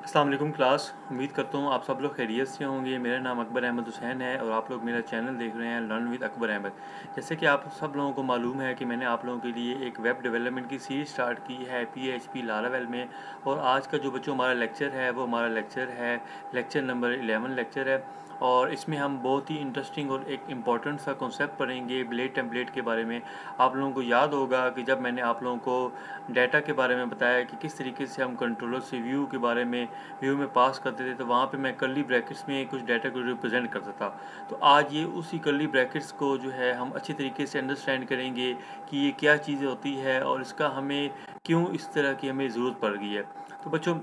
अस्सलाम वालेकुम क्लास। उम्मीद करता हूँ आप सब लोग खैरियत से होंगे। मेरा नाम अकबर अहमद हुसैन है और आप लोग मेरा चैनल देख रहे हैं लर्न विद अकबर अहमद। जैसे कि आप सब लोगों को मालूम है कि मैंने आप लोगों के लिए एक वेब डेवलपमेंट की सीरीज़ स्टार्ट की है PHP लारावेल में। और आज का जो बच्चों हमारा लेक्चर है वो हमारा लेक्चर है लेक्चर नंबर 11 लेक्चर है। और इसमें हम बहुत ही इंटरेस्टिंग और एक इम्पॉर्टेंट सा कॉन्सेप्ट पढ़ेंगे ब्लेड टेम्पलेट के बारे में। आप लोगों को याद होगा कि जब मैंने आप लोगों को डाटा के बारे में बताया कि किस तरीके से हम कंट्रोलर से व्यू के बारे में व्यू में पास करते थे, तो वहाँ पे मैं कर्ली ब्रैकेट्स में कुछ डाटा को रिप्रेजेंट करता था। तो आज ये उसी कर्ली ब्रैकेट्स को जो है हम अच्छी तरीके से अंडरस्टैंड करेंगे कि ये क्या चीज़ होती है और इसका हमें क्यों इस तरह की हमें ज़रूरत पड़ गई है। तो बच्चों,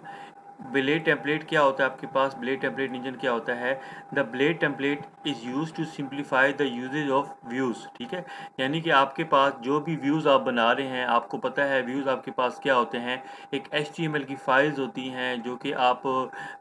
ब्लेड टेम्पलेट क्या होता है आपके पास, ब्लेड टेम्पलेट इंजन क्या होता है। The blade template is use to simplify the usage of views. ठीक है, यानी कि आपके पास जो भी व्यूज़ आप बना रहे हैं, आपको पता है व्यूज़ आपके पास क्या होते हैं। एक HTML की फाइल्स होती हैं जो कि आप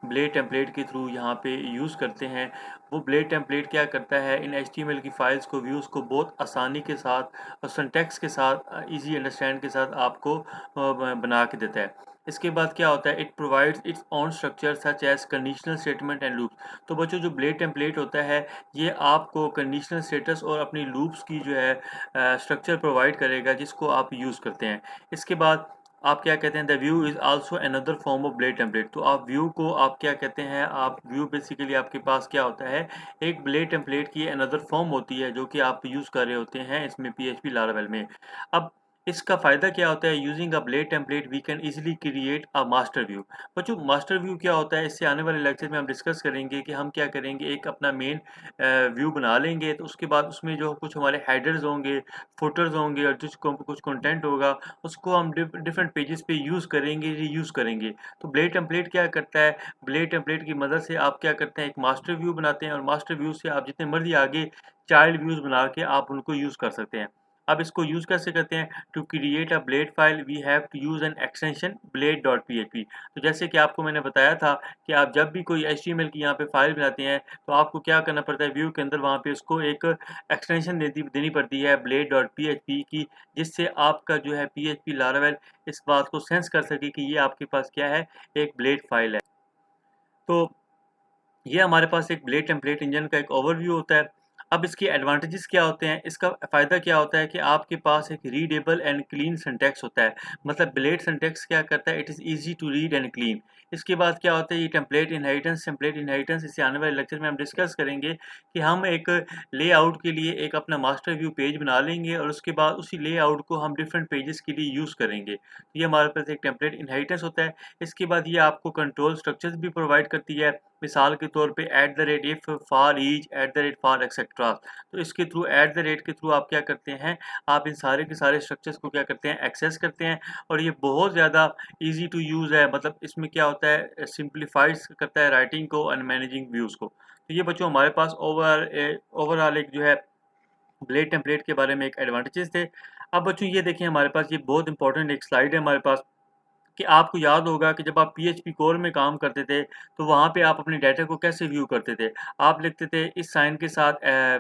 ब्लेड टेम्पलेट के थ्रू यहाँ पे यूज़ करते हैं। वो ब्लेड टेम्पलेट क्या करता है, इन HTML की फाइल्स को व्यूज़ को बहुत आसानी के साथ और सिंटैक्स के साथ ईजी अंडरस्टैंड के साथ आपको बना के देता है। इसके बाद क्या होता है, it provides its own structure such as conditional statement and loops. तो बच्चों, जो ब्लेड टेम्पलेट होता है ये आपको कंडीशनल स्टेटस और अपनी लूप्स की जो है स्ट्रक्चर प्रोवाइड करेगा जिसको आप यूज़ करते हैं। इसके बाद आप क्या कहते हैं, the view is also another form of blade template. तो आप व्यू को आप क्या कहते हैं, आप व्यू बेसिकली आपके पास क्या होता है, एक ब्लेड टेम्पलेट की अनदर फॉर्म होती है जो कि आप यूज़ कर रहे होते हैं इसमें PHP लारावेल में। अब इसका फ़ायदा क्या होता है, using a blade template we can easily create a master view. बच्चों, मास्टर व्यू क्या होता है, इससे आने वाले लेक्चर में हम डिस्कस करेंगे कि हम क्या करेंगे, एक अपना मेन व्यू बना लेंगे। तो उसके बाद उसमें जो कुछ हमारे हेडर्स होंगे, फुटर्स होंगे और कुछ कंटेंट होगा उसको हम डिफरेंट पेजेस पे यूज़ करेंगे, रीयूज़ करेंगे। तो ब्लेड टेम्पलेट क्या करता है, ब्लेड टेम्पलेट की मदद से आप क्या करते हैं, एक मास्टर व्यू बनाते हैं और मास्टर व्यू से आप जितने मर्जी आगे चाइल्ड व्यूज़ बना के आप उनको यूज़ कर सकते हैं। अब इसको यूज़ कैसे करते हैं, to create a blade file we have to use an extension blade.php। तो जैसे कि आपको मैंने बताया था कि आप जब भी कोई HTML की यहाँ पे फाइल बनाते हैं तो आपको क्या करना पड़ता है, व्यू के अंदर वहाँ पे उसको एक एक्सटेंशन देनी पड़ती है blade.php की, जिससे आपका जो है PHP लारावेल इस बात को सेंस कर सके कि ये आपके पास क्या है, एक ब्लेड फाइल है। तो ये हमारे पास एक ब्लेड टेम्पलेट इंजन का एक ओवरव्यू होता है। अब इसके एडवांटेजेस क्या होते हैं, इसका फ़ायदा क्या होता है कि आपके पास एक रीडेबल एंड क्लीन सिंटैक्स होता है। मतलब ब्लेड सिंटैक्स क्या करता है, it is easy to read and clean. इसके बाद क्या होता है, ये टेम्पलेट इनहेरिटेंस इसे आने वाले लेक्चर में हम डिस्कस करेंगे कि हम एक लेआउट के लिए एक अपना मास्टर व्यू पेज बना लेंगे और उसके बाद उसी लेआउट को हम डिफरेंट पेजेस के लिए यूज़ करेंगे। तो ये हमारे पास एक टेम्पलेट इनहेरिटेंस होता है। इसके बाद ये आपको कंट्रोल स्ट्रक्चर्स भी प्रोवाइड करती है। मिसाल के तौर पे @, इफ, फॉर ईच, @, एक्सेट्रा। तो इसके थ्रू के थ्रू आप क्या करते हैं, आप इन सारे के सारे स्ट्रक्चर्स को क्या करते हैं, एक्सेस करते हैं। और ये बहुत ज़्यादा ईजी टू यूज़ है। मतलब इसमें क्या होता है, सिंप्लीफाइज करता है राइटिंग को एंड मैनेजिंग व्यूज़ को। तो ये बच्चों हमारे पास ओवरऑल एक जो है ब्लेड टेम्पलेट के बारे में एक एडवांटेजेस थे। अब बच्चों ये देखें, हमारे पास ये बहुत इंपॉर्टेंट एक स्लाइड है हमारे पास कि आपको याद होगा कि जब आप PHP कोर में काम करते थे तो वहाँ पे आप अपने डाटा को कैसे व्यू करते थे। आप लिखते थे इस साइन के साथ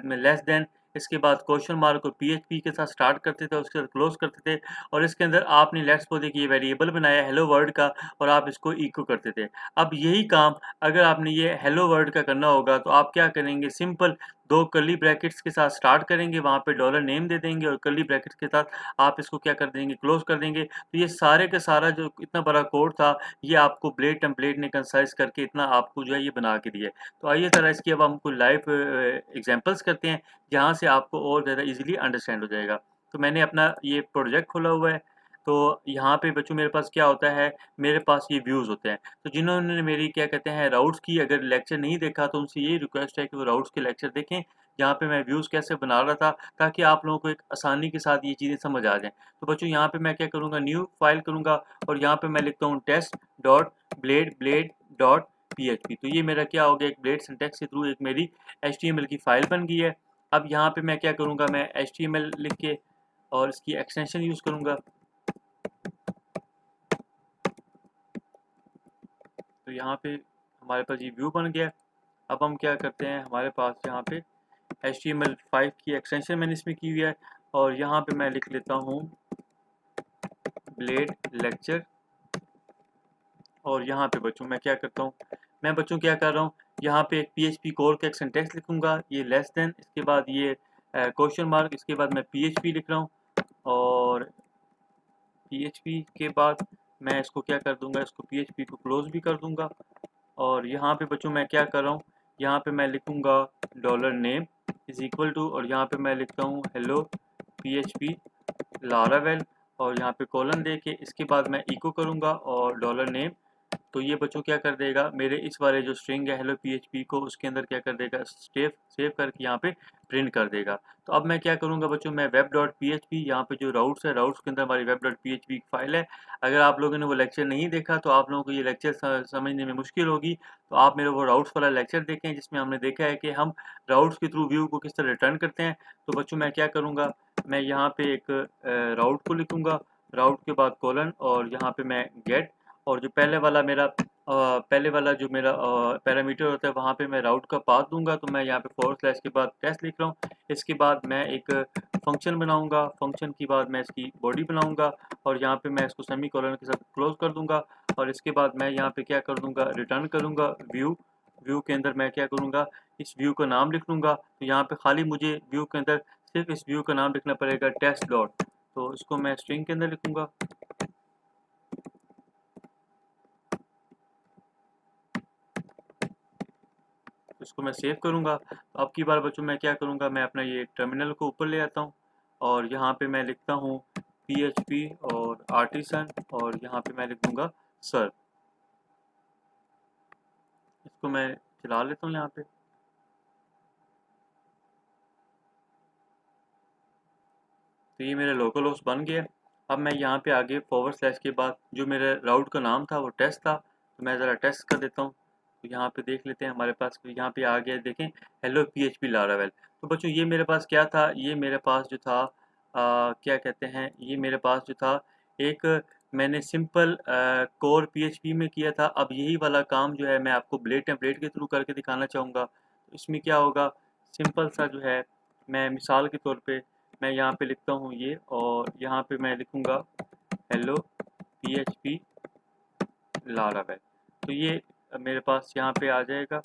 लेस देन, इसके बाद क्वेश्चन मार्क और PHP के साथ स्टार्ट करते थे, उसके साथ क्लोज करते थे। और इसके अंदर आपने लेट्स सपोज एक ये वेरिएबल बनाया हेलो वर्ल्ड का और आप इसको इको करते थे। अब यही काम अगर आपने ये हेलो वर्ल्ड का करना होगा तो आप क्या करेंगे, सिंपल दो कर्ली ब्रैकेट्स के साथ स्टार्ट करेंगे, वहाँ पे डॉलर नेम दे देंगे और कर्ली ब्रैकेट्स के साथ आप इसको क्या कर देंगे, क्लोज कर देंगे। तो ये सारे का सारा जो इतना बड़ा कोड था ये आपको ब्लेड टेम्पलेट ने कंसाइज करके इतना आपको जो है ये बना के दिया है। तो आइए ज़रा इसकी अब हम कोई लाइव एग्जांपल्स करते हैं जहाँ से आपको और ज़्यादा इजीली अंडरस्टैंड हो जाएगा। तो मैंने अपना ये प्रोजेक्ट खोला हुआ है। तो यहाँ पे बच्चों मेरे पास क्या होता है, मेरे पास ये व्यूज़ होते हैं। तो जिन्होंने मेरी क्या कहते हैं राउट्स की अगर लेक्चर नहीं देखा तो उनसे ये रिक्वेस्ट है कि वो राउट्स के लेक्चर देखें, जहाँ पे मैं व्यूज़ कैसे बना रहा था, ताकि आप लोगों को एक आसानी के साथ ये चीज़ें समझ आ जाएँ। तो बच्चों यहाँ पे मैं क्या करूँगा, न्यू फाइल करूँगा और यहाँ पे मैं लिखता हूँ test.blade.php। तो ये मेरा क्या हो गया, एक ब्लेड सिंटैक्स के थ्रू एक मेरी HTML की फाइल बन गई है। अब यहाँ पे मैं क्या करूँगा, मैं HTML लिख के और इसकी एक्सटेंशन यूज़ करूँगा। तो यहाँ पे हमारे पास ये व्यू बन गया। अब हम क्या करते हैं, हमारे पास यहाँ पे HTML5 की एक्सटेंशन मैंने इसमें की हुई है और यहाँ पे मैं लिख लेता हूँ ब्लेड लेक्चर और यहाँ पे बच्चों मैं क्या करता हूँ, मैं बच्चों क्या कर रहा हूँ, यहाँ पे एक PHP कोर का एक सिंटेक्स लिखूंगा, ये लेस देन, इसके बाद ये क्वेश्चन मार्क, इसके बाद मैं PHP लिख रहा हूँ, और PHP के बाद मैं इसको क्या कर दूंगा, इसको PHP को क्लोज भी कर दूंगा। और यहाँ पे बच्चों मैं क्या कर रहा हूँ, यहाँ पे मैं लिखूंगा dollar name is equal to, और यहाँ पे मैं लिखता हूँ हेलो PHP लारावेल, और यहाँ पे कॉलन दे के इसके बाद मैं इको करूँगा और डॉलर नेम। तो ये बच्चों क्या कर देगा, मेरे इस वाले जो स्ट्रिंग है हेलो PHP को उसके अंदर क्या कर देगा, सेव करके यहाँ पे प्रिंट कर देगा। तो अब मैं क्या करूँगा बच्चों, मैं web.php, यहाँ पे जो राउट्स है, राउट्स के अंदर हमारी web.php फाइल है। अगर आप लोगों ने वो लेक्चर नहीं देखा तो आप लोगों को ये लेक्चर समझने में मुश्किल होगी, तो आप मेरे वो राउट्स वाला लेक्चर देखें जिसमें हमने देखा है कि हम राउट्स के थ्रू व्यू को किस तरह रिटर्न करते हैं। तो बच्चों मैं क्या करूँगा, मैं यहाँ पे एक राउट को लिखूँगा, राउट के बाद कॉलन, और यहाँ पे मैं गेट, और जो पहले वाला जो मेरा पैरामीटर होता है वहाँ पे मैं राउट का पाथ दूंगा। तो मैं यहाँ पे फॉरवर्ड स्लैश के बाद टेस्ट लिख रहा हूँ, इसके बाद मैं एक फंक्शन बनाऊंगा, फंक्शन के बाद मैं इसकी बॉडी बनाऊंगा, और यहाँ पे मैं इसको सेमी कॉलन के साथ क्लोज कर दूंगा, और इसके बाद मैं यहाँ पे क्या कर दूंगा, रिटर्न करूँगा व्यू। व्यू के अंदर मैं क्या करूँगा, इस व्यू का नाम लिख लूँगा। तो यहाँ पे खाली मुझे व्यू के अंदर सिर्फ इस व्यू का नाम लिखना पड़ेगा, टेस्ट डॉट, तो इसको मैं स्ट्रिंग के अंदर लिखूँगा। इसको मैं सेव करूँगा। अब की बार बच्चों मैं क्या करूँगा, मैं अपना ये टर्मिनल को ऊपर ले आता हूँ, और यहाँ पे मैं लिखता हूँ PHP और आर्टिसन, और यहाँ पे मैं लिख दूँगा सर। इसको मैं चला लेता हूँ यहाँ पे। तो ये मेरा लोकल होस्ट बन गया। अब मैं यहाँ पे आगे फॉरवर्ड स्लैश के बाद जो मेरे राउट का नाम था वो टेस्ट था, तो मैं ज़रा टेस्ट कर देता हूँ। तो यहाँ पे देख लेते हैं, हमारे पास यहाँ पे आ गया, देखें हेलो PHP लारावेल। तो बच्चों ये मेरे पास क्या था, ये मेरे पास जो था क्या कहते हैं, ये मेरे पास जो था एक मैंने सिंपल कोर PHP में किया था। अब यही वाला काम जो है मैं आपको ब्लेड टेम्पलेट के थ्रू करके दिखाना चाहूँगा। तो इसमें क्या होगा, सिंपल सा जो है, मैं मिसाल के तौर पे मैं यहाँ पे लिखता हूँ ये, और यहाँ पे मैं लिखूँगा हेलो PHP लारावेल। तो ये मेरे पास यहाँ पे आ जाएगा।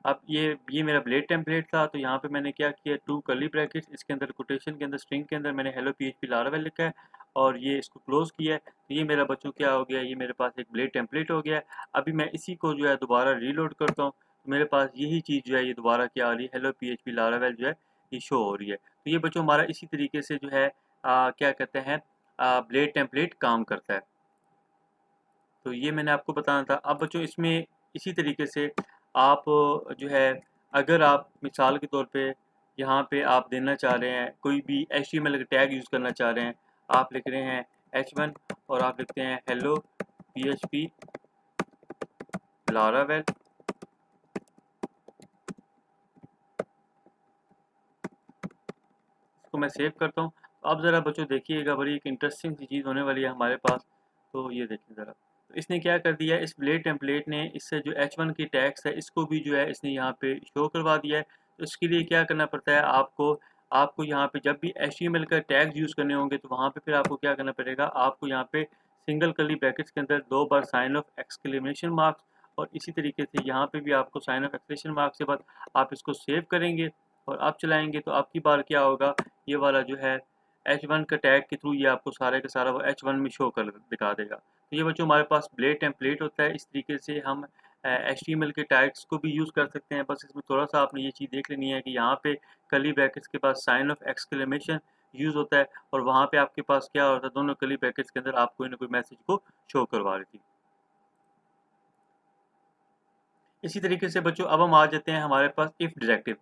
अब ये मेरा ब्लेड टेम्पलेट था, तो यहाँ पे मैंने क्या किया, 2 कर्ली ब्रैकेट्स, इसके अंदर कोटेशन के अंदर स्ट्रिंग के अंदर मैंने हेलो PHP लारावेल लिखा है, और ये इसको क्लोज किया है। तो ये मेरा बच्चों क्या हो गया, ये मेरे पास एक ब्लेड टेम्पलेट हो गया है। अभी मैं इसी को जो है दोबारा रीलोड करता हूँ, तो मेरे पास यही चीज़ जो है ये दोबारा क्या आ रही है, हेलो PHP लारावेल जो है ये शो हो रही है। तो ये बच्चों हमारा इसी तरीके से जो है क्या कहते हैं, ब्लेड टेम्पलेट काम करता है। तो ये मैंने आपको बताना था। अब बच्चों इसमें इसी तरीके से आप जो है, अगर आप मिसाल के तौर पे यहाँ पे आप देना चाह रहे हैं, कोई भी HTML का टैग यूज़ करना चाह रहे हैं, आप लिख रहे हैं H1 और आप लिखते हैं हेलो PHP लारावेल। इसको मैं सेव करता हूँ। अब ज़रा बच्चों देखिएगा, बड़ी एक इंटरेस्टिंग सी चीज़ होने वाली है हमारे पास। तो ये देखिए ज़रा, तो इसने क्या कर दिया, इस ब्लेड टेम्पलेट ने इससे जो H1 की टैग्स है इसको भी जो है इसने यहाँ पे शो करवा दिया है। तो इसके लिए क्या करना पड़ता है आपको, आपको यहाँ पे जब भी HTML का टैग्स यूज़ करने होंगे तो वहाँ पे फिर आपको क्या करना पड़ेगा, आपको यहाँ पे सिंगल कर्ली ब्रैकेट्स के अंदर 2 बार साइन ऑफ एक्सक्लेमेशन मार्क्स, और इसी तरीके से यहाँ पे भी आपको साइन ऑफ एक्सक्लेमेशन मार्क्स के बाद आप इसको सेव करेंगे और आप चलाएंगे। तो आपकी बार क्या होगा, ये वाला जो है H1 का टैग के थ्रू ये आपको सारे का सारा वो H1 में शो कर दिखा देगा। तो ये बच्चों हमारे पास ब्लेड टेम्पलेट होता है। इस तरीके से हम HTML के टैग्स को भी यूज़ कर सकते हैं। बस इसमें थोड़ा सा आपने ये चीज़ देख लेनी है कि यहाँ पे कर्ली ब्रैकेट्स के पास साइन ऑफ एक्सक्लेमेशन यूज़ होता है, और वहाँ पे आपके पास क्या होता है, दोनों कर्ली ब्रैकेट्स के अंदर आप कोई ना कोई मैसेज को शो करवा रही थी। इसी तरीके से बच्चों अब हम आ जाते हैं हमारे पास इफ़ डायरेक्टिव।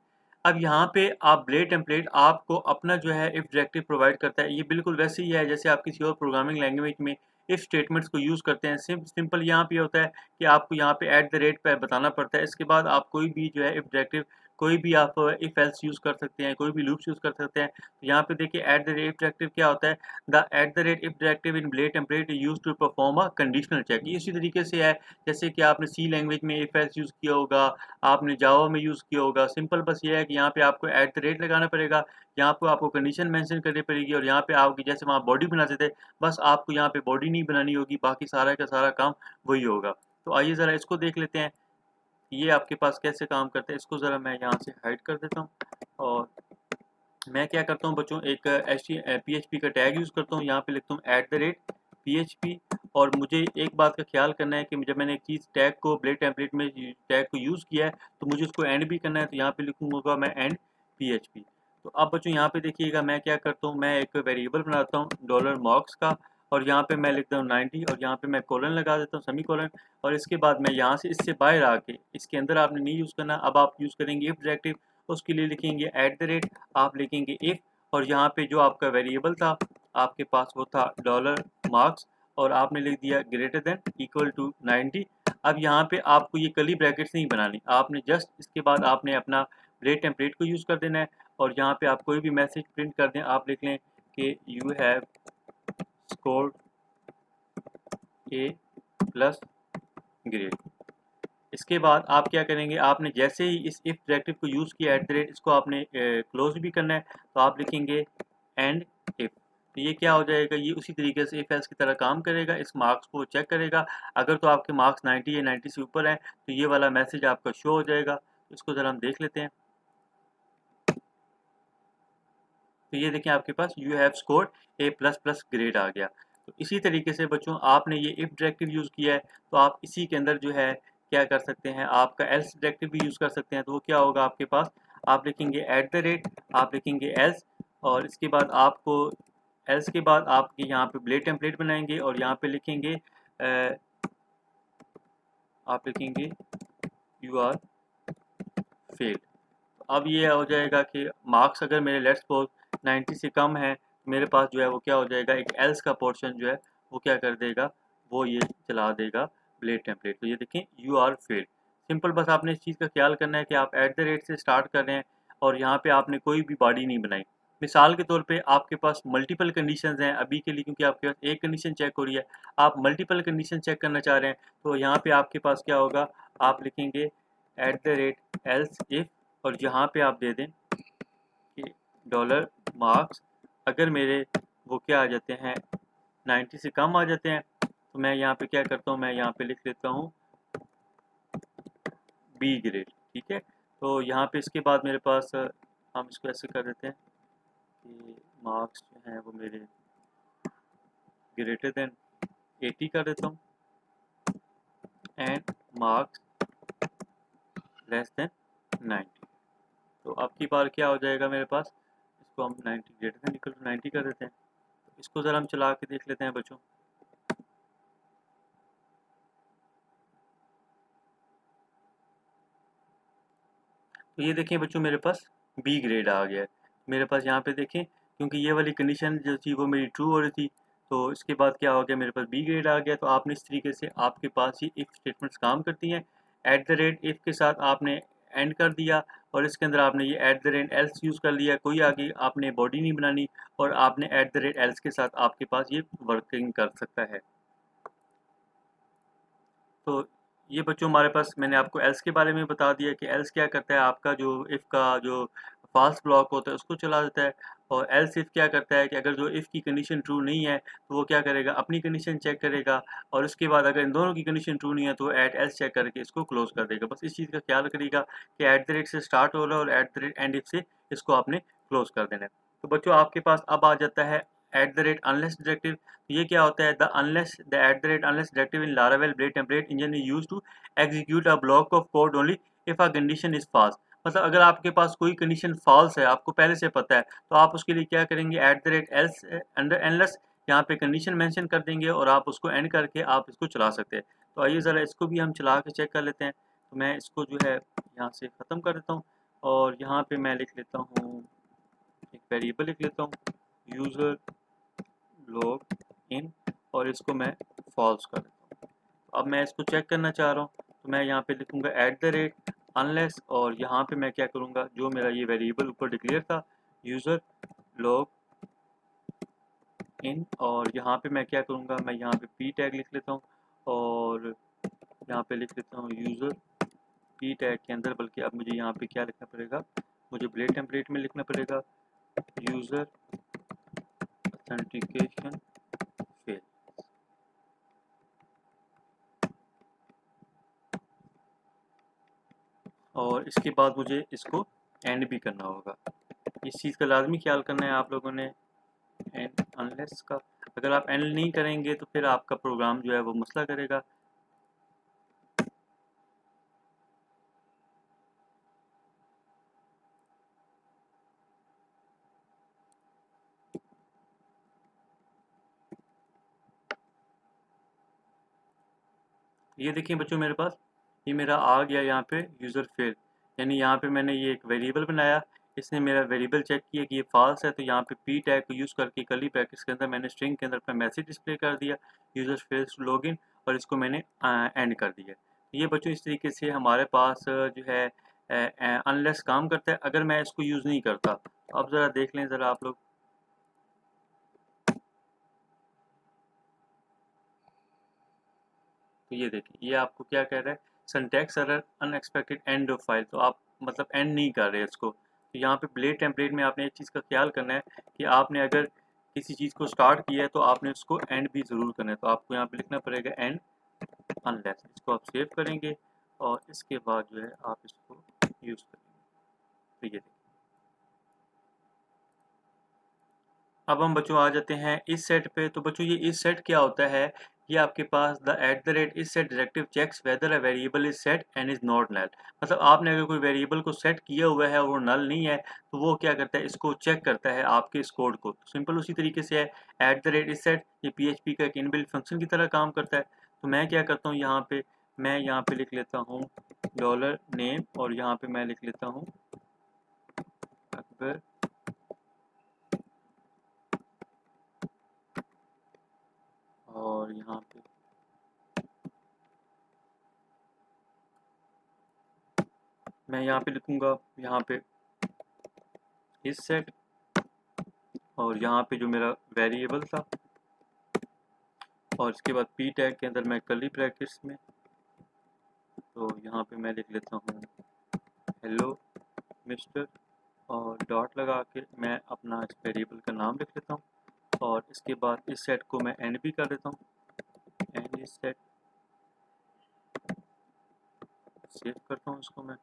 अब यहाँ पे आप ब्लेड टेम्पलेट आपको अपना जो है इफ़ डायरेक्टिव प्रोवाइड करता है। ये बिल्कुल वैसे ही है जैसे आप किसी और प्रोग्रामिंग लैंग्वेज में इफ़ स्टेटमेंट्स को यूज़ करते हैं। सिंपल यहाँ पे होता है कि आपको यहाँ पे एट द रेट पर बताना पड़ता है। इसके बाद आप कोई भी जो है इफ़ डायरेक्टिव, कोई भी आप इफ़ एल्स यूज़ कर सकते हैं, कोई भी लूप्स यूज़ कर सकते हैं। तो यहाँ पे देखिए at the rate if directive क्या होता है, the at the rate if directive in blade template use to perform a conditional check. ये इसी तरीके से है जैसे कि आपने सी लैंग्वेज में इफ एल्स यूज़ किया होगा, आपने जावा में यूज़ किया होगा। सिंपल बस ये है कि यहाँ पे आपको एट द रेट लगाना पड़ेगा, यहाँ पे आपको कंडीशन मेंशन करनी पड़ेगी, और यहाँ पे आपकी जैसे वहाँ बॉडी बनाते थे, बस आपको यहाँ पे बॉडी नहीं बनानी होगी, बाकी सारा का सारा काम वही होगा। तो आइए ज़रा इसको देख लेते हैं ये आपके पास कैसे काम करता है। इसको ज़रा मैं यहाँ से हाइड कर देता हूँ और मैं क्या करता हूँ बच्चों, एक PHP का टैग यूज़ करता हूँ। यहाँ पे लिखता हूँ @PHP। और मुझे एक बात का ख्याल करना है कि जब मैंने एक चीज़ टैग को ब्लेड टेम्पलेट में टैग को यूज़ किया है तो मुझे उसको एंड भी करना है। तो यहाँ पे लिखूँगा मैं एंड PHP। तो अब बच्चों यहाँ पे देखिएगा मैं क्या करता हूँ, मैं एक वेरिएबल बनाता हूँ $marks का, और यहाँ पे मैं लिखता हूँ 90 और यहाँ पे मैं कोलन लगा देता हूँ, सेमी कोलन। और इसके बाद मैं यहाँ से इससे बाहर आके इसके अंदर आपने नहीं यूज़ करना। अब आप यूज़ करेंगे इफ डायरेक्टिव, उसके लिए लिखेंगे @ आप लिखेंगे इफ, और यहाँ पे जो आपका वेरिएबल था आपके पास वो था $marks, और आपने लिख दिया ग्रेटर देन इक्वल टू 90। अब यहाँ पे आपको ये कर्ली ब्रैकेट्स नहीं बनानी, आपने जस्ट इसके बाद आपने अपना ब्लेड टेम्पलेट को यूज़ कर देना है। और यहाँ पे आप कोई भी मैसेज प्रिंट कर दें, आप लिख लें कि you have scored A+ grade. इसके बाद आप क्या करेंगे, आपने जैसे ही इस इफ डायरेक्टिव को यूज़ किया इसको आपने क्लोज भी करना है। तो आप लिखेंगे एंड इफ। तो ये क्या हो जाएगा, ये उसी तरीके से इफ एल्स की तरह काम करेगा। इस मार्क्स को चेक करेगा, अगर तो आपके मार्क्स 90 या 90 से ऊपर हैं तो ये वाला मैसेज आपका शो हो जाएगा। इसको ज़रा हम देख लेते हैं। तो ये देखें आपके पास you have scored A++ grade आ गया। तो इसी तरीके से बच्चों आपने ये इफ डायरेक्टिव यूज़ किया है तो आप इसी के अंदर जो है क्या कर सकते हैं, आपका एल्स डायरेक्टिव भी यूज़ कर सकते हैं। तो वो क्या होगा आपके पास, आप लिखेंगे आप लिखेंगे एल्स, और इसके बाद आपको एल्स के बाद आप यहाँ पे ब्लेड टेम्पलेट बनाएंगे और यहाँ पे लिखेंगे आप लिखेंगे यू आर फेल्ड। अब ये हो जाएगा कि मार्क्स अगर मेरे लेट्स सपोज 90 से कम है, मेरे पास जो है वो क्या हो जाएगा, एक एल्स का पोर्शन जो है वो क्या कर देगा, वो ये चला देगा ब्लेड टेम्पलेट। तो ये देखें यू आर फेल्ड। सिंपल, बस आपने इस चीज़ का ख्याल करना है कि आप @ से स्टार्ट कर रहे हैं और यहाँ पे आपने कोई भी बॉडी नहीं बनाई। मिसाल के तौर पे आपके पास मल्टीपल कंडीशंस हैं अभी के लिए, क्योंकि आपके पास एक कंडीशन चेक हो रही है, आप मल्टीपल कंडीशन चेक करना चाह रहे हैं। तो यहाँ पे आपके पास क्या होगा, आप लिखेंगे @else if, और यहाँ पे आप दे दें कि $marks अगर मेरे वो क्या आ जाते हैं 90 से कम आ जाते हैं, तो मैं यहाँ पे क्या करता हूँ, मैं यहाँ पे लिख लेता हूँ B ग्रेड। ठीक है, तो यहाँ पे इसके बाद मेरे पास हम इसको ऐसे कर देते हैं कि मार्क्स जो हैं वो मेरे ग्रेटर देन 80 कर देता हूँ एंड मार्क्स लेस देन 90। तो अब की बार क्या हो जाएगा मेरे पास, इसको हम 90 ग्रेटर देन इक्वल टू 90 कर देते हैं। तो इसको ज़रा हम चला के देख लेते हैं बच्चों। तो ये देखें बच्चों मेरे पास B ग्रेड आ गया है। मेरे पास यहाँ पे देखें, क्योंकि ये वाली कंडीशन जो थी वो मेरी ट्रू हो रही थी, तो इसके बाद क्या हो गया, मेरे पास B ग्रेड आ गया। तो आपने इस तरीके से आपके पास ही इफ़ स्टेटमेंट्स काम करती हैं। @if के साथ आपने एंड कर दिया और इसके अंदर आपने ये @else यूज़ कर लिया, कोई आगे आपने बॉडी नहीं बनानी, और आपने @else के साथ आपके पास ये वर्किंग कर सकता है। तो ये बच्चों हमारे पास मैंने आपको एल्स के बारे में बता दिया कि एल्स क्या करता है, आपका जो इफ़ का जो फॉल्स ब्लॉक होता है उसको चला देता है। और एल्स इफ़ क्या करता है कि अगर जो इफ़ की कंडीशन ट्रू नहीं है तो वो क्या करेगा, अपनी कंडीशन चेक करेगा, और उसके बाद अगर इन दोनों की कंडीशन ट्रू नहीं है तो एट एल्स चेक करके इसको क्लोज कर देगा। बस इस चीज़ का ख्याल करिएगा कि @ से स्टार्ट हो रहा है और @end if से इसको आपने क्लोज कर देना है। तो बच्चों आपके पास अब आ जाता है @unless डायरेक्टिव। ये क्या होता है, the unless directive in Laravel blade template engine is used to execute a block of code only if a condition is false. मतलब अगर आपके पास कोई कंडीशन फॉल्स है, आपको पहले से पता है, तो आप उसके लिए क्या करेंगे, @else अंडर एनलेस यहाँ पे कंडीशन मेंशन कर देंगे और आप उसको एंड करके आप इसको चला सकते हैं। तो आइए ज़रा इसको भी हम चला के चेक कर लेते हैं। तो मैं इसको जो है यहाँ से ख़त्म कर देता हूँ और यहाँ पे मैं लिख लेता हूँ, एक वेरिएबल लिख लेता हूँ यूज़र लॉग इन, और इसको मैं फॉल्स कर देता हूँ। तो अब मैं इसको चेक करना चाह रहा हूँ, तो मैं यहाँ पे लिखूँगा @unless, और यहाँ पे मैं क्या करूँगा, जो मेरा ये वेरिएबल ऊपर डिक्लेयर था यूज़र लॉग इन, और यहाँ पे मैं क्या करूँगा, मैं यहाँ पे p टैग लिख लेता हूँ और यहाँ पे लिख लेता हूँ यूज़र p टैग के अंदर, बल्कि अब मुझे यहाँ पे क्या लिखना पड़ेगा, मुझे ब्लेड टेम्पलेट में लिखना पड़ेगा यूज़र ऑथेंटिकेशन फेल। और इसके बाद मुझे इसको एंड भी करना होगा। इस चीज़ का लाजमी ख्याल करना है आप लोगों ने, एंड अनलेस का। अगर आप एंड नहीं करेंगे तो फिर आपका प्रोग्राम जो है वो मसला करेगा। ये देखिए बच्चों, मेरे पास ये मेरा आ गया यहाँ पे यूज़र फेल, यानी यहाँ पे मैंने ये एक वेरिएबल बनाया, इसने मेरा वेरिएबल चेक किया कि ये फॉल्स है, तो यहाँ पे पी टैग को यूज़ करके कर्ली ब्रैकेट्स के अंदर मैंने स्ट्रिंग के अंदर अपना मैसेज डिस्प्ले कर दिया, यूज़र फेल्स टू लॉगिन, और इसको मैंने एंड कर दिया। तो ये बच्चों इस तरीके से हमारे पास जो है अनलेस काम करता है। अगर मैं इसको यूज़ नहीं करता, तो अब ज़रा देख लें ज़रा आप लोग। तो ये देखिए, ये आपको क्या कह रहा है, syntax error unexpected end of file, तो आप मतलब एंड नहीं कर रहे इसको। तो यहाँ पे ब्लेड टेम्पलेट में आपने एक चीज़ का ख्याल करना है कि आपने अगर किसी चीज़ को स्टार्ट किया है तो आपने उसको एंड भी ज़रूर करना है। तो आपको यहाँ पे लिखना पड़ेगा एंड अनलेस। इसको आप सेव करेंगे और इसके बाद जो है आप इसको यूज़ करेंगे। तो ये देखिए, अब हम बच्चों आ जाते हैं इस सेट पे। तो बच्चों ये इस सेट क्या होता है, ये आपके पास the at the rate isset directive checks whether a variable is set and is not null. मतलब आपने अगर कोई वेरिएबल को सेट किया हुआ है और वो नल नहीं है, तो वो क्या करता है, इसको चेक करता है आपके इस कोड को। तो सिंपल उसी तरीके से है, eight the rate is set, ये PHP का एक इनबिल्ट फंक्शन की तरह काम करता है। तो मैं क्या करता हूँ यहाँ पे, मैं यहाँ पे लिख लेता हूँ डॉलर नेम, और यहाँ पे मैं लिख लेता हूँ अकबर, और यहाँ पे मैं यहाँ पे लिखूँगा यहाँ पे इस सेट, और यहाँ पे जो मेरा वेरिएबल था, और इसके बाद पी टैग के अंदर मैं कर्ली ब्रैकेट्स में, तो यहाँ पे मैं लिख लेता हूँ हेलो मिस्टर, और डॉट लगा के मैं अपना इस वेरिएबल का नाम लिख लेता हूँ, और इसके बाद इस सेट को मैं एंड भी कर देता हूँ, एंड इस सेट, सेव करता हूँ इसको मैं।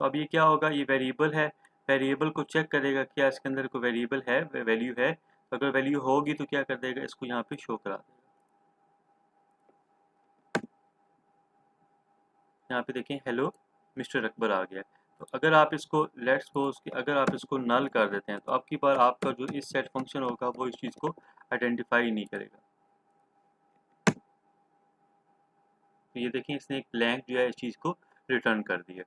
तो अब ये क्या होगा, ये वेरिएबल है, वेरिएबल को चेक करेगा क्या इसके अंदर कोई वेरिएबल है, वैल्यू है। तो अगर वैल्यू होगी तो क्या कर देगा, इसको यहाँ पे शो करा देगा। यहाँ पे देखें हेलो मिस्टर अकबर आ गया। तो अगर आप इसको लेट्स सपोज कि अगर आप इसको नल कर देते हैं, तो आपकी बार आपका जो इस सेट फंक्शन होगा वो इस चीज़ को आइडेंटिफाई नहीं करेगा। तो ये देखें, इसने एक ब्लैंक जो है इस चीज़ को रिटर्न कर दिया।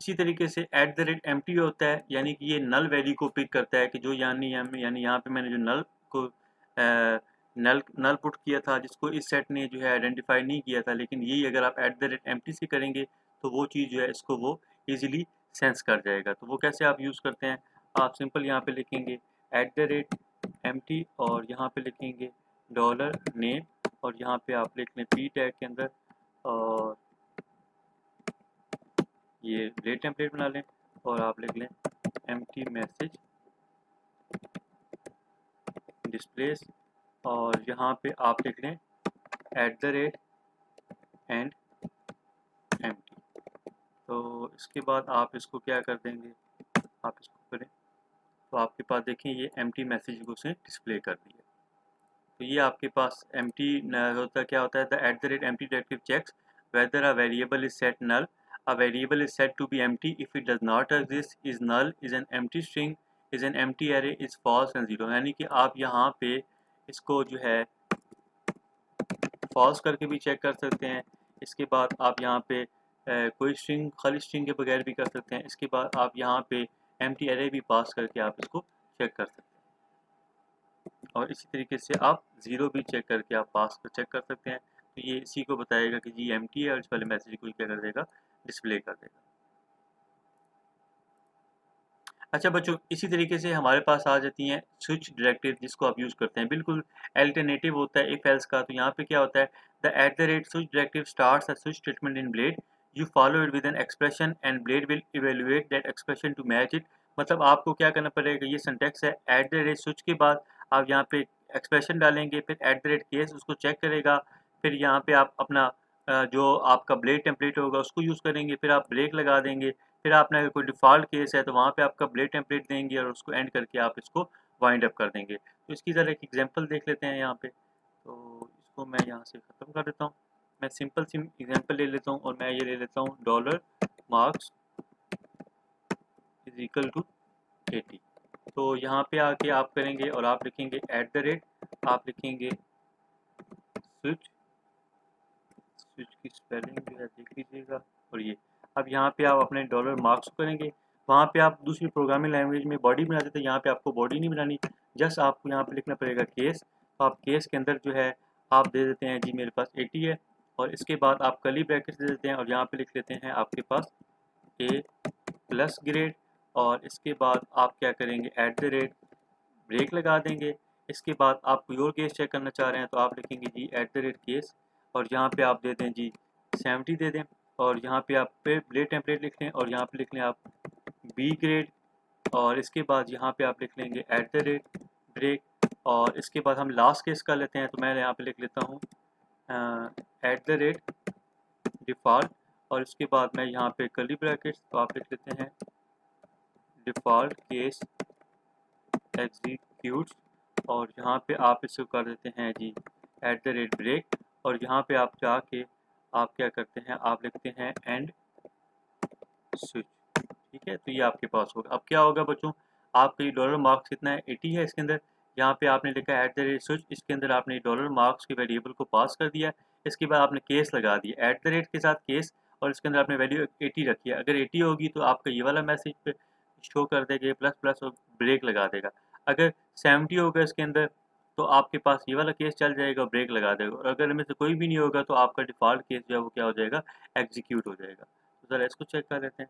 इसी तरीके से एट द रेट एम्प्टी होता है, यानी कि ये नल वैल्यू को पिक करता है कि जो यानी यहाँ पे मैंने जो नल को नल नल पुट किया था, जिसको इस सेट ने जो है आइडेंटिफाई नहीं किया था, लेकिन यही अगर आप एट द रेट एम्प्टी से करेंगे तो वो चीज़ जो है इसको वो ईजिली सेंस कर जाएगा। तो वो कैसे आप यूज़ करते हैं, आप सिंपल यहाँ पे लिखेंगे एट द रेट एम्प्टी, और यहाँ पे लिखेंगे डॉलर नेम, और यहाँ पे आप लिख लें पी टैग के अंदर, और ये ब्लेड टेम्पलेट बना लें, और आप लिख लें एम्प्टी मैसेज डिस्प्लेस, और यहाँ पे आप लिख लें eight the rate and empty. तो इसके बाद आप इसको क्या कर देंगे, आप इसको करें तो आपके पास देखें ये एम्प्टी मैसेज को उसने डिस्प्ले कर दिया। तो ये आपके पास एम्प्टी होता क्या होता है, the at the rate empty directive checks whether a variable is set null, a variable is said to be empty if it does not exist, is null, is an empty string, is an empty array, is false and zero। यानी कि आप यहाँ पे इसको जो है false करके भी चेक कर सकते हैं। इसके बाद आप यहाँ पे कोई स्ट्रिंग खाली स्ट्रिंग के बगैर भी कर सकते हैं। इसके बाद आप यहाँ पे empty array भी पास करके आप इसको चेक कर सकते हैं, और इसी तरीके से आप ज़ीरो भी चेक करके आप पास कर चेक कर सकते हैं। तो ये इसी को बताएगा कि जी empty है, और इस वाले मैसेज को क्या कर देगा, डिस्प्ले कर देगा। अच्छा बच्चों, इसी तरीके से हमारे पास आ जाती हैं स्विच डायरेक्टिव, जिसको आप यूज़ करते हैं, बिल्कुल अल्टरनेटिव होता है इफ एल्स का। तो यहाँ पे क्या होता है, the at the rate switch directive starts a switch statement in Blade, you follow it with an expression and Blade will evaluate that expression to match it. मतलब आपको क्या करना पड़ेगा, ये सिंटैक्स है, एट द रेट स्विच के बाद आप यहाँ पे एक्सप्रेशन डालेंगे, फिर एट द रेट केस उसको चेक करेगा, फिर यहाँ पे आप अपना जो आपका ब्लेड टेम्पलेट होगा उसको यूज़ करेंगे, फिर आप ब्रेक लगा देंगे, फिर आपने अगर कोई डिफ़ॉल्ट केस है तो वहाँ पे आपका ब्लेड टेम्पलेट देंगे और उसको एंड करके आप इसको वाइंड अप कर देंगे। तो इसकी ज़रा एक एग्जांपल देख लेते हैं यहाँ पे। तो इसको मैं यहाँ से ख़त्म कर देता हूँ। मैं सिंपल सी एग्जांपल ले लेता हूँ और मैं ये ले लेता हूँ dollar marks is equal to 80। तो यहाँ पे आके आप करेंगे और आप लिखेंगे @ आप लिखेंगे स्विच की स्पेलिंग जो है देख लीजिएगा। और ये अब यहाँ पे आप अपने डॉलर मार्क्स करेंगे। वहाँ पे आप दूसरी प्रोग्रामिंग लैंग्वेज में बॉडी बनाते थे, यहाँ पे आपको बॉडी नहीं बनानी, जस्ट आपको यहाँ पे लिखना पड़ेगा केस। तो आप केस के अंदर जो है आप दे देते हैं जी मेरे पास 80 है, और इसके बाद आप कर्ली ब्रैकेट्स दे देते हैं और यहाँ पे लिख लेते हैं आपके पास A+ ग्रेड, और इसके बाद आप क्या करेंगे @ ब्रेक लगा देंगे। इसके बाद आप कोई और केस चेक करना चाह रहे हैं तो आप लिखेंगे जी @ केस, और यहाँ पे आप दे दें जी 70 दे दें, और यहाँ पे आप ब्लेड टेम्पलेट लिख लें और यहाँ पे लिख लें आप B ग्रेड, और इसके बाद यहाँ पे आप लिख लेंगे @ ब्रेक, और इसके बाद हम लास्ट केस कर लेते हैं। तो मैं यहाँ पे लिख लेता हूँ @ डिफ़ॉल्ट, और इसके बाद मैं यहाँ पे कर्ली ब्रैकेट्स, तो आप लिख लेते हैं डिफ़ॉल्ट केस एग्जीक्यूट्स, और यहाँ पे आप इसको कर देते हैं जी @ ब्रेक, और यहाँ पे आप जाके आप क्या करते हैं आप लिखते हैं एंड स्विच। ठीक है, तो ये आपके पास होगा। अब क्या होगा बच्चों, आपका ये डॉलर मार्क्स कितना है 80 है इसके अंदर, यहाँ पे आपने लिखा है @ स्विच, इसके अंदर आपने डॉलर मार्क्स के वेरिएबल को पास कर दिया। इसके बाद आपने केस लगा दिया @ के साथ केस, और इसके अंदर आपने वैल्यू 80 रखी है। अगर 80 होगी तो आपका ये वाला मैसेज पे शो कर देगा प्लस और ब्रेक लगा देगा। अगर 70 होगा इसके अंदर तो आपके पास ये वाला केस चल जाएगा, ब्रेक लगा देगा, और अगर इनमें से कोई भी नहीं होगा तो आपका डिफ़ॉल्ट केस जो है वो क्या हो जाएगा, एग्जीक्यूट हो जाएगा। तो ज़रा इसको चेक कर लेते हैं।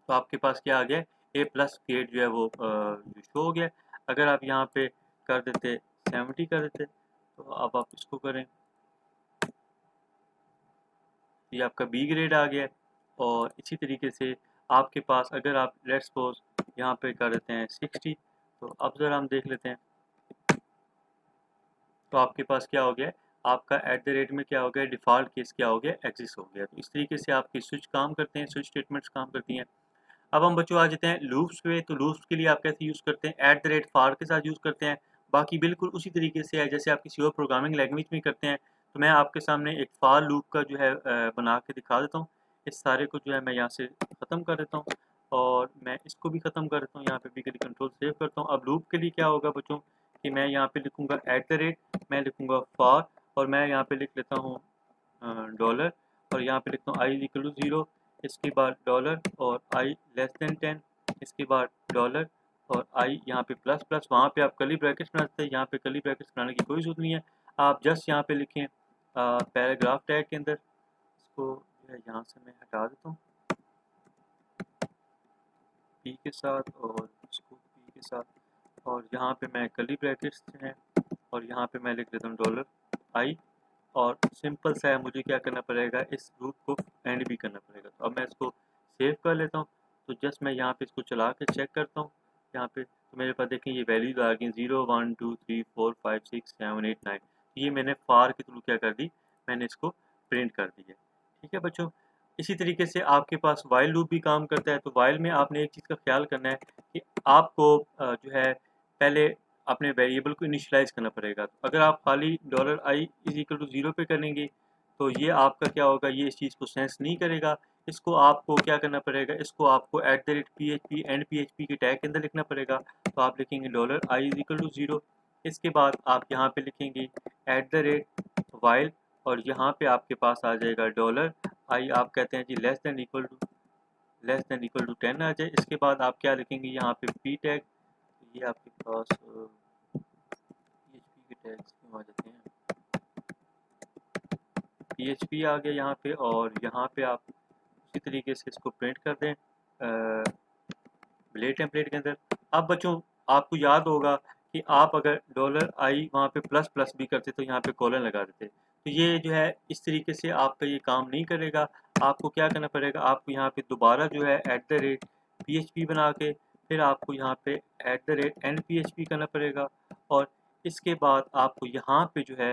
तो आपके पास क्या आ गया, A+ ग्रेड जो है वो शो हो गया। अगर आप यहाँ पे कर देते 70 कर देते, तो अब आप इसको करें, ये आपका B ग्रेड आ गया। और इसी तरीके से आपके पास अगर आप लेट्स सपोज यहाँ पे कर देते हैं 60, तो अब ज़रा हम देख लेते हैं। तो आपके पास क्या हो गया, आपका @ में क्या हो गया, डिफ़ॉल्ट केस क्या हो गया, एग्जिस्ट हो गया। तो इस तरीके से आपके स्विच काम करते हैं, स्विच स्टेटमेंट्स काम करती हैं। अब हम बच्चों आ जाते हैं लूप्स पे। तो लूप्स के लिए आप कैसे यूज़ करते हैं, @ फार के साथ यूज़ करते हैं। बाकी बिल्कुल उसी तरीके से है जैसे आप किसी और प्रोग्रामिंग लैंग्वेज में करते हैं। तो मैं आपके सामने एक फार लूप का जो है बना के दिखा देता हूँ। इस सारे को जो है मैं यहाँ से ख़त्म कर देता हूँ, और मैं इसको भी ख़त्म कर देता हूँ, यहाँ पे भी कंट्रोल सेव करता हूँ। अब लूप के लिए क्या होगा बच्चों कि मैं यहाँ पे लिखूँगा @ मैं लिखूँगा फार, और मैं यहाँ पे लिख लेता हूँ डॉलर, और यहाँ पे लिखता हूँ i = 0, इसके बाद डॉलर और i <10, इसके बाद डॉलर और i यहाँ पे प्लस, वहाँ पे आप कर्ली ब्रैकेट्स बना सकते हैं, यहाँ पे कर्ली ब्रैकेट्स बनाने की कोई ज़रूरत नहीं है। आप जस्ट यहाँ पे लिखें पैराग्राफ टैग के अंदर, इसको जो है यहाँ से मैं हटा देता हूँ p के साथ, और इसको p के साथ, और यहाँ पे मैं कर्ली ब्रैकेट्स हैं, और यहाँ पे मैं लिख देता हूँ डॉलर i, और सिंपल सा है, मुझे क्या करना पड़ेगा, इस लूप को एंड भी करना पड़ेगा। तो अब मैं इसको सेव कर लेता हूँ। तो जस्ट मैं यहाँ पे इसको चला के चेक करता हूँ यहाँ पे, तो मेरे पास देखें ये वैल्यूज आ गई 0 1 2 3 4 5 6 7 8 9। ये मैंने फार के थ्रू क्या कर दी, मैंने इसको प्रिंट कर दिया। ठीक है बच्चों, इसी तरीके से आपके पास वाइल लूप भी काम करता है। तो वाइल में आपने एक चीज़ का ख्याल करना है कि आपको जो है पहले अपने वेरिएबल को इनिशियलाइज करना पड़ेगा। तो अगर आप खाली $i = 0 पे करेंगे तो ये आपका क्या होगा, ये इस चीज़ को सेंस नहीं करेगा। इसको आपको क्या करना पड़ेगा, इसको आपको @php एंड php के टैग के अंदर लिखना पड़ेगा। तो आप लिखेंगे $i = 0, इसके बाद आप यहाँ पे लिखेंगे @while, और यहाँ पे आपके पास आ जाएगा $i, आप कहते हैं जी लेस देन इक्वल टू 10 आ जाए। इसके बाद आप क्या लिखेंगे यहाँ पे p टैग, ये आपके पास PHP के टैग्स क्यों आ जाते हैं, PHP आ गया यहाँ पे, और यहाँ पे आप उसी तरीके से इसको प्रिंट कर दें ब्लेड टेम्पलेट के अंदर। अब बच्चों आपको याद होगा कि आप अगर $i वहाँ पे प्लस भी करते तो यहाँ पे कोलन लगा देते। तो ये जो है इस तरीके से आपका ये काम नहीं करेगा। आपको क्या करना पड़ेगा, आपको यहाँ पे दोबारा जो है @php बना के फिर आपको यहाँ पे @endphp करना पड़ेगा, और इसके बाद आपको यहाँ पे जो है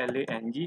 $LANG،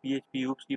PHP C++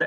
the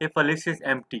if a list is empty.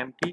@empty،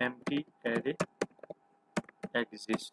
empty array exist.